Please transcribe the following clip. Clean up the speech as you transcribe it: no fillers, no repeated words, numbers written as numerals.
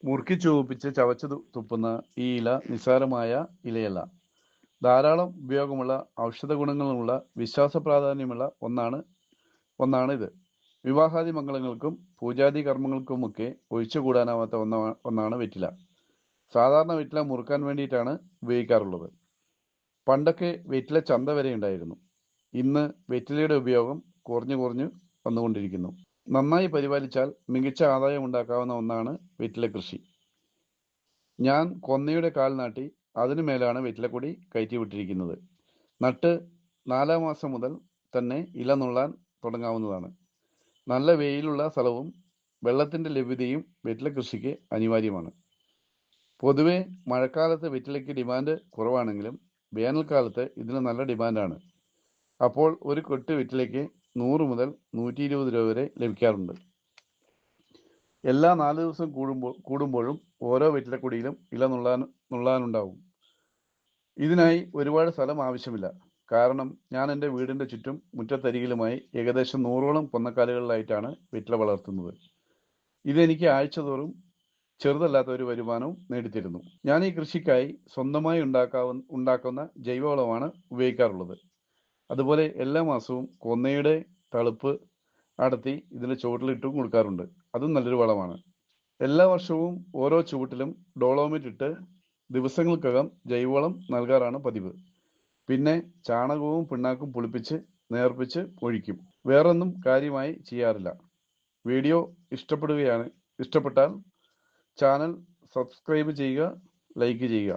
മുറുക്കി ചുവപ്പിച്ച് ചവച്ച് തുപ്പുന്ന ഈ ഇല നിസ്സാരമായ ഇലയല്ല. ധാരാളം ഉപയോഗമുള്ള ഔഷധ ഗുണങ്ങളുള്ള വിശ്വാസ പ്രാധാന്യമുള്ള ഒന്നാണ് ഇത്. വിവാഹാദി മംഗളങ്ങൾക്കും പൂജാതി കർമ്മങ്ങൾക്കുമൊക്കെ ഒഴിച്ചുകൂടാനാവാത്ത ഒന്നാണ് വെറ്റില. സാധാരണ വെറ്റില മുറുക്കാൻ വേണ്ടിയിട്ടാണ് ഉപയോഗിക്കാറുള്ളത്. പണ്ടൊക്കെ വെറ്റില ചന്ത വരെ ഉണ്ടായിരുന്നു. ഇന്ന് വെറ്റിലയുടെ ഉപയോഗം കുറഞ്ഞു വന്നുകൊണ്ടിരിക്കുന്നു. നന്നായി പരിപാലിച്ചാൽ മികച്ച ആദായം ഉണ്ടാക്കാവുന്ന ഒന്നാണ് വെറ്റില കൃഷി. ഞാൻ കൊന്നയുടെ കാൽ നാട്ടി അതിനു മേലാണ് വെറ്റിലക്കൊടി കയറ്റിവിട്ടിരിക്കുന്നത്. നട്ട് 4-ാം മാസം മുതൽ തന്നെ ഇല നുള്ളാൻ തുടങ്ങാവുന്നതാണ്. നല്ല വെയിലുള്ള സ്ഥലവും വെള്ളത്തിൻ്റെ ലഭ്യതയും വെറ്റില കൃഷിക്ക് അനിവാര്യമാണ്. പൊതുവെ മഴക്കാലത്ത് വെറ്റിലയ്ക്ക് ഡിമാൻഡ് കുറവാണെങ്കിലും വേനൽക്കാലത്ത് ഇതിന് നല്ല ഡിമാൻഡാണ്. അപ്പോൾ ഒരു കൊട്ട് വെറ്റിലയ്ക്ക് 100 മുതൽ 120 രൂപ വരെ ലഭിക്കാറുണ്ട്. എല്ലാ 4 ദിവസം കൂടുമ്പോഴും ഓരോ വെറ്റിലക്കൊടിയിലും ഇല നുള്ളാനുണ്ടാവും. ഇതിനായി ഒരുപാട് സ്ഥലം ആവശ്യമില്ല. കാരണം ഞാൻ എൻ്റെ വീടിൻ്റെ ചുറ്റും മുറ്റത്തരികിലുമായി ഏകദേശം 100ഓളം പൊന്നക്കാലുകളിലായിട്ടാണ് വെറ്റില വളർത്തുന്നത്. ഇതെനിക്ക് ആഴ്ചതോറും ചെറുതല്ലാത്ത ഒരു വരുമാനവും നേടിത്തരുന്നു. ഞാൻ ഈ കൃഷിക്കായി സ്വന്തമായി ഉണ്ടാക്കുന്ന ജൈവവളമാണ് ഉപയോഗിക്കാറുള്ളത്. അതുപോലെ എല്ലാ മാസവും കൊന്നയുടെ തളിപ്പ് അടത്തി ഇതിൻ്റെ ചുവട്ടിലിട്ടും കൊടുക്കാറുണ്ട്. അതും നല്ലൊരു വളമാണ്. എല്ലാ വർഷവും ഓരോ ചുവട്ടിലും ഡോളോമൈറ്റ് ഇട്ട് ദിവസങ്ങൾക്കകം ജൈവവളം നൽകാറാണ് പതിവ്. പിന്നെ ചാണകവും പിണ്ണാക്കും പുളിപ്പിച്ച് നേർപ്പിച്ച് ഒഴിക്കും. വേറൊന്നും കാര്യമായി ചെയ്യാറില്ല. വീഡിയോ ഇഷ്ടപ്പെട്ടാൽ ചാനൽ സബ്സ്ക്രൈബ് ചെയ്യുക, ലൈക്ക് ചെയ്യുക.